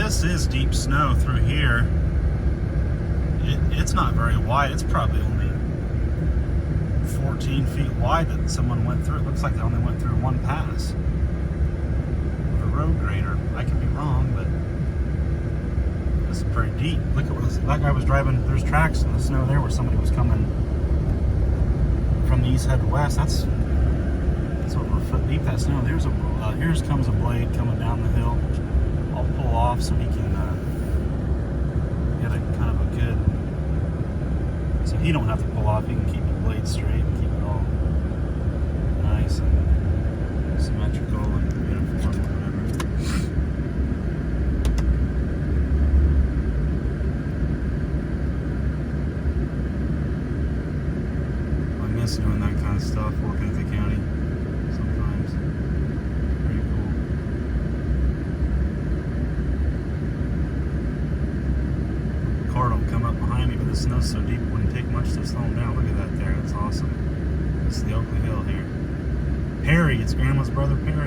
this is deep snow through here. It's not very wide. It's probably only 14 feet wide that someone went through. It looks like they only went through one pass with a road grader. I could be wrong, but this is pretty deep. Look at what that guy was driving. There's tracks in the snow there where somebody was coming from the east head to west. That's over a foot deep, that snow. Here's comes a blade coming down the hill. I'll pull off so he can get a kind of a good, so he don't have to pull off. He can keep the blade straight and keep it all nice and symmetrical and uniform or whatever. I miss doing that kind of stuff, working at the county sometimes. Pretty cool. The car don't come up behind me, but the snow's so deep it wouldn't take much to slow them down. Look at that there. That's awesome. This is the Oakley Hill here. Perry, it's Grandma's brother Perry.